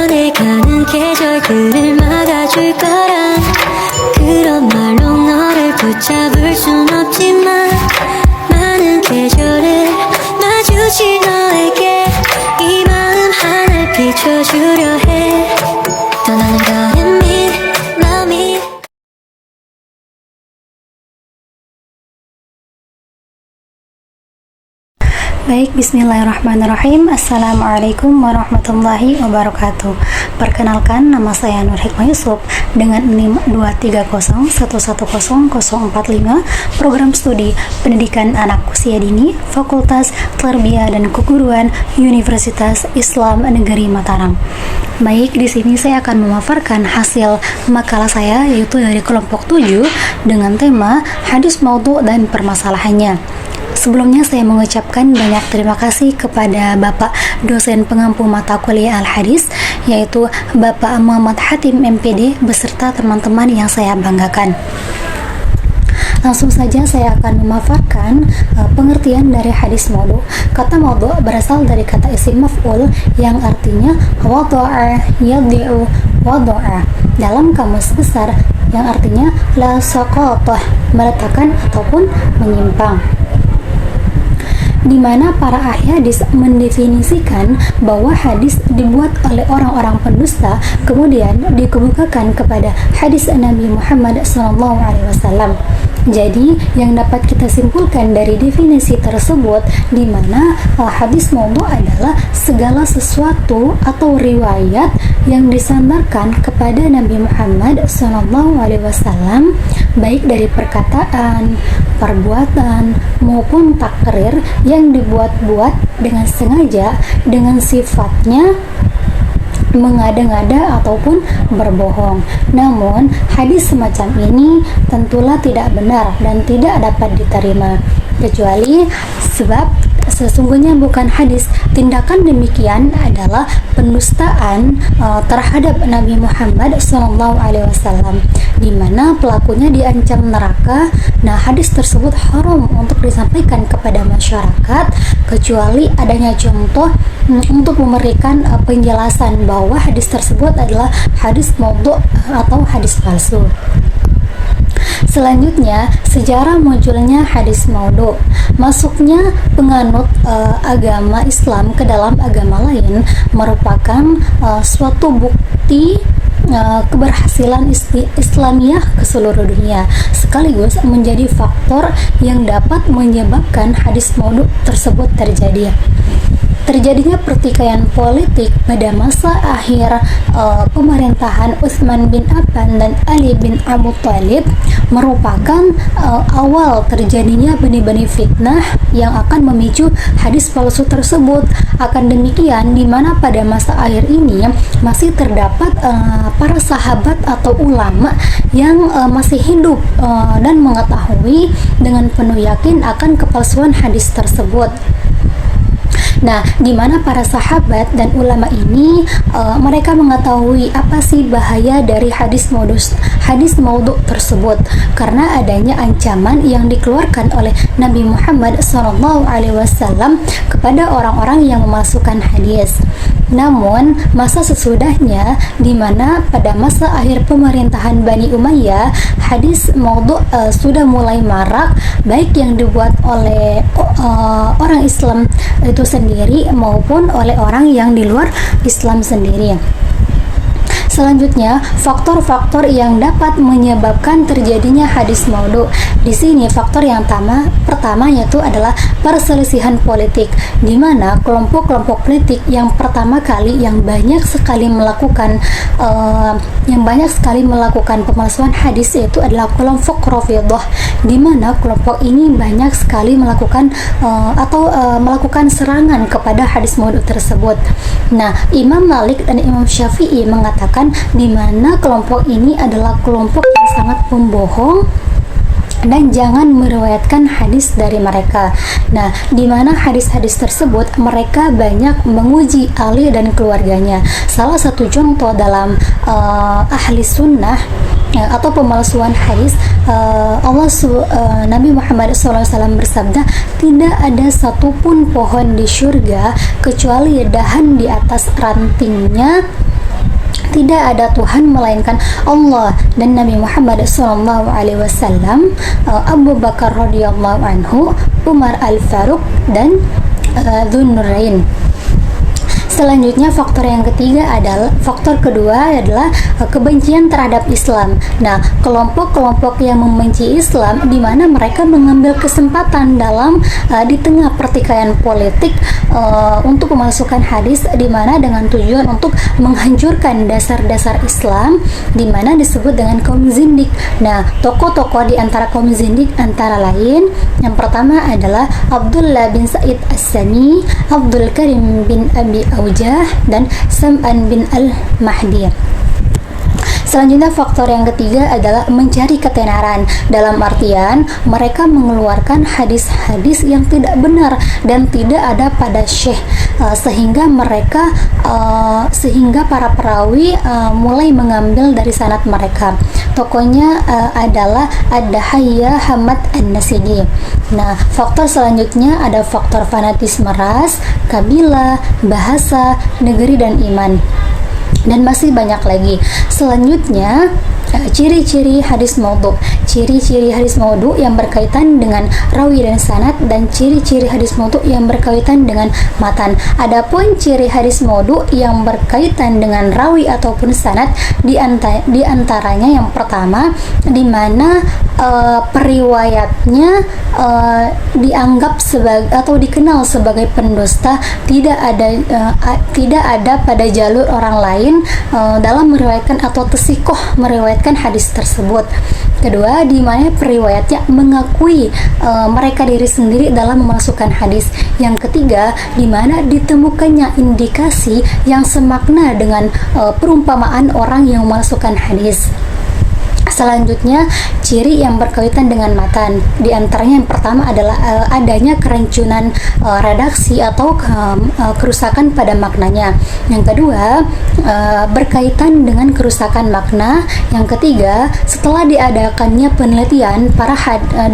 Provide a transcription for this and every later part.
변해가는 계절들을 막아줄 거란 그런 말로 너를 붙잡을 순 없지만 많은 계절을 마주친 너에게 이 마음 하나 비춰주려 해 떠나는 거는 마음이 Baik, bismillahirrahmanirrahim. Assalamualaikum warahmatullahi wabarakatuh. Perkenalkan, nama saya Nur Hikmah Yusuf dengan NIM 230110045, program studi pendidikan anak usia dini, Fakultas Tarbiyah dan Keguruan Universitas Islam Negeri Mataram. Baik, di sini saya akan memaparkan hasil makalah saya, yaitu dari kelompok 7 dengan tema hadis maudhu dan permasalahannya. Sebelumnya saya mengucapkan banyak terima kasih kepada Bapak dosen pengampu mata kuliah Al-Hadis, yaitu Bapak Muhammad Hatim MPD beserta teman-teman yang saya banggakan. Langsung saja saya akan memaparkan pengertian dari hadis maudhu. Kata maudhu berasal dari kata isim maf'ul yang artinya wada'a yadhi'u wada'a dalam kamus besar, yang artinya la saqatah, meletakkan ataupun menyimpang, di mana para ahli hadis mendefinisikan bahwa hadis dibuat oleh orang-orang pendusta kemudian dikemukakan kepada hadis Nabi Muhammad SAW. Jadi yang dapat kita simpulkan dari definisi tersebut, di mana hadis maudhu adalah segala sesuatu atau riwayat yang disandarkan kepada Nabi Muhammad SAW, baik dari perkataan, perbuatan maupun takrir yang dibuat-buat dengan sengaja dengan sifatnya mengada-ngada ataupun berbohong. Namun hadis semacam ini tentulah tidak benar dan tidak dapat diterima, kecuali sebab sesungguhnya bukan hadis. Tindakan demikian adalah pendustaan terhadap Nabi Muhammad SAW, di mana pelakunya diancam neraka. Nah, hadis tersebut haram untuk disampaikan kepada masyarakat kecuali adanya contoh untuk memberikan penjelasan bahwa hadis tersebut adalah hadis maudhu atau hadis palsu. Selanjutnya, sejarah munculnya hadis maudhu. Masuknya penganut agama Islam ke dalam agama lain merupakan suatu bukti keberhasilan Islamiyah ke seluruh dunia, sekaligus menjadi faktor yang dapat menyebabkan hadis maudhu tersebut terjadi. Terjadinya pertikaian politik pada masa akhir pemerintahan Utsman bin Affan dan Ali bin Abu Thalib merupakan awal terjadinya benih-benih fitnah yang akan memicu hadis palsu tersebut. Akan demikian, di mana pada masa akhir ini masih terdapat para sahabat atau ulama yang masih hidup dan mengetahui dengan penuh yakin akan kepalsuan hadis tersebut. Nah, di mana para sahabat dan ulama ini mereka mengetahui apa sih bahaya dari hadis maudhu tersebut, karena adanya ancaman yang dikeluarkan oleh Nabi Muhammad SAW kepada orang-orang yang memasukkan hadis. Namun masa sesudahnya, di mana pada masa akhir pemerintahan Bani Umayyah, hadis maudhu sudah mulai marak, baik yang dibuat oleh orang Islam itu sendiri maupun oleh orang yang di luar Islam sendiri. Selanjutnya, faktor-faktor yang dapat menyebabkan terjadinya hadis maudhu. Di sini faktor yang pertama yaitu adalah perselisihan politik, di mana kelompok-kelompok politik yang pertama kali yang banyak sekali melakukan pemalsuan hadis yaitu adalah kelompok Rafidhah, di mana kelompok ini banyak sekali melakukan serangan kepada hadis maudhu tersebut. Nah, Imam Malik dan Imam Syafi'i mengatakan di mana kelompok ini adalah kelompok yang sangat pembohong dan jangan meriwayatkan hadis dari mereka. Nah, di mana hadis-hadis tersebut mereka banyak menguji Ali dan keluarganya. Salah satu contoh dalam ahli sunnah atau pemalsuan hadis, Nabi Muhammad SAW bersabda, tidak ada satupun pohon di syurga kecuali dahan di atas rantingnya tidak ada Tuhan melainkan Allah dan Nabi Muhammad SAW, Abu Bakar radhiyallahu anhu, Umar al-Faruq, dan Dzun-Nurain. Selanjutnya faktor kedua adalah kebencian terhadap Islam. Nah, kelompok-kelompok yang membenci Islam di mana mereka mengambil kesempatan dalam di tengah pertikaian politik untuk memasukkan hadis di mana dengan tujuan untuk menghancurkan dasar-dasar Islam, di mana disebut dengan kaum zindik. Nah, tokoh-tokoh di antara kaum zindik antara lain yang pertama adalah Abdullah bin Sa'id As-Sani, Abdul Karim bin Abi Aujah, dan Sam'an bin Al-Mahdi. Selanjutnya faktor yang ketiga adalah mencari ketenaran, dalam artian mereka mengeluarkan hadis-hadis yang tidak benar dan tidak ada pada syekh, sehingga para perawi mulai mengambil dari sanad mereka. Tokohnya adalah Ad-Dahiyah Hamad An-Nasidi. Nah, faktor selanjutnya ada faktor fanatisme ras, kabilah, bahasa, negeri, dan iman. Dan masih banyak lagi. Selanjutnya, ciri-ciri hadis maudhu. Ciri-ciri hadis maudhu yang berkaitan dengan rawi dan sanad, dan ciri-ciri hadis maudhu yang berkaitan dengan matan. Adapun ciri hadis maudhu yang berkaitan dengan rawi ataupun sanad, di antaranya yang pertama, di mana periwayatnya dianggap sebagai atau dikenal sebagai pendusta, tidak ada pada jalur orang lain dalam meriwayatkan atau tasikoh meriwayatkan hadis tersebut. Kedua, di mana periwayatnya mengakui mereka diri sendiri dalam memasukkan hadis. Yang ketiga, di mana ditemukannya indikasi yang semakna dengan perumpamaan orang yang memasukkan hadis. Selanjutnya, ciri yang berkaitan dengan matan. Di antaranya yang pertama adalah adanya kerancunan redaksi atau kerusakan pada maknanya. Yang kedua, berkaitan dengan kerusakan makna. Yang ketiga, setelah diadakannya penelitian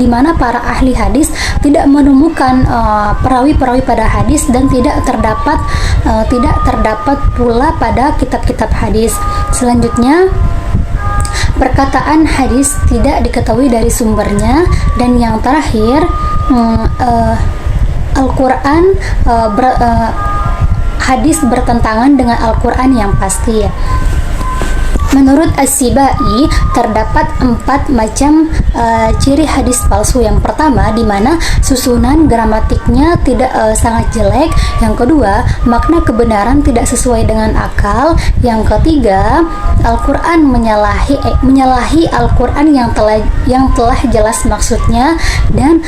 di mana para ahli hadis tidak menemukan perawi-perawi pada hadis dan tidak terdapat pula pada kitab-kitab hadis. Selanjutnya, perkataan hadis tidak diketahui dari sumbernya. Dan yang terakhir, Al-Quran hadis bertentangan dengan Al-Quran yang pasti. Menurut As-Sibai, terdapat 4 macam ciri hadis palsu. Yang pertama, di mana susunan gramatiknya tidak sangat jelek. Yang kedua, makna kebenaran tidak sesuai dengan akal. Yang ketiga, Al-Quran menyalahi Al-Quran yang telah jelas maksudnya, dan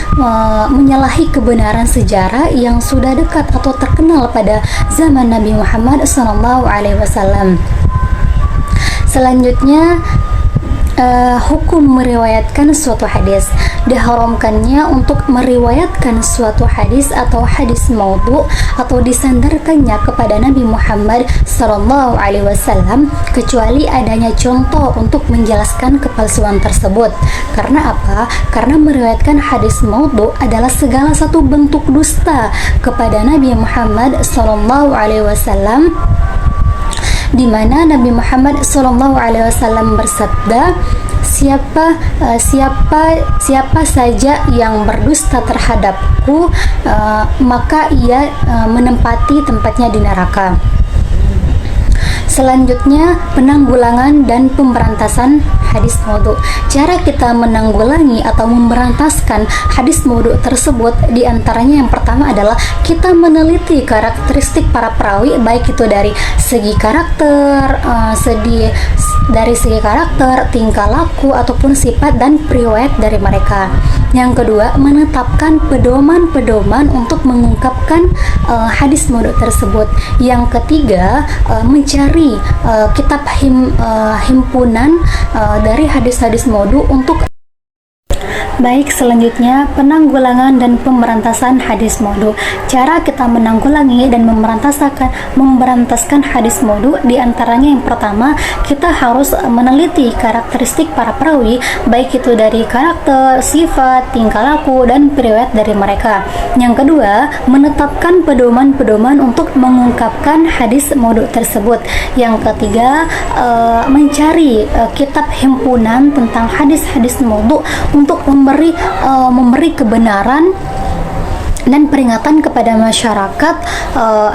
menyalahi kebenaran sejarah yang sudah dekat atau terkenal pada zaman Nabi Muhammad SAW. Selanjutnya, hukum meriwayatkan suatu hadis. Diharamkannya untuk meriwayatkan suatu hadis atau hadis maudhu atau disandarkannya kepada Nabi Muhammad SAW, kecuali adanya contoh untuk menjelaskan kepalsuan tersebut. Karena apa? Karena meriwayatkan hadis maudhu adalah segala satu bentuk dusta kepada Nabi Muhammad SAW, di mana Nabi Muhammad SAW bersabda, siapa saja yang berdusta terhadapku, maka ia menempati tempatnya di neraka. Selanjutnya, penanggulangan dan pemberantasan hadis maudhu. Cara kita menanggulangi atau memberantaskan hadis maudhu tersebut, diantaranya yang pertama adalah kita meneliti karakteristik para perawi, baik itu dari segi karakter, tingkah laku, ataupun sifat dan riwayat dari mereka. Yang kedua, menetapkan pedoman-pedoman untuk mengungkapkan hadis maudhu tersebut. Yang ketiga, mencari kitab himpunan dari hadis-hadis maudhu untuk Baik, selanjutnya penanggulangan dan pemberantasan hadis maudhu. Cara kita menanggulangi dan memberantaskan hadis maudhu, diantaranya yang pertama, kita harus meneliti karakteristik para perawi, baik itu dari karakter, sifat, tingkah laku, dan riwayat dari mereka. Yang kedua, menetapkan pedoman-pedoman untuk mengungkapkan hadis maudhu tersebut. Yang ketiga, mencari kitab himpunan tentang hadis-hadis maudhu untuk memberi kebenaran dan peringatan kepada masyarakat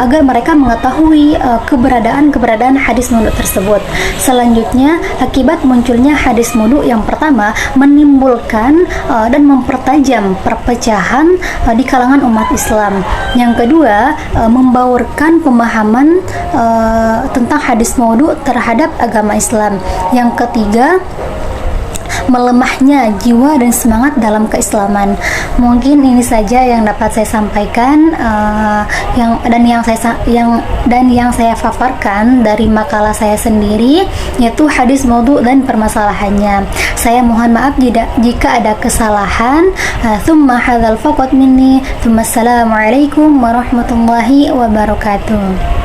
agar mereka mengetahui keberadaan hadis maudhu tersebut. Selanjutnya, akibat munculnya hadis maudhu yang pertama menimbulkan dan mempertajam perpecahan di kalangan umat Islam. Yang kedua, membaurkan pemahaman tentang hadis maudhu terhadap agama Islam. Yang ketiga, melemahnya jiwa dan semangat dalam keislaman. Mungkin ini saja yang dapat saya sampaikan, yang saya paparkan dari makalah saya sendiri, yaitu hadis maudhu dan permasalahannya. Saya mohon maaf jika ada kesalahan. Tsumma hadzal faqat minni. Assalamualaikum warahmatullahi wabarakatuh.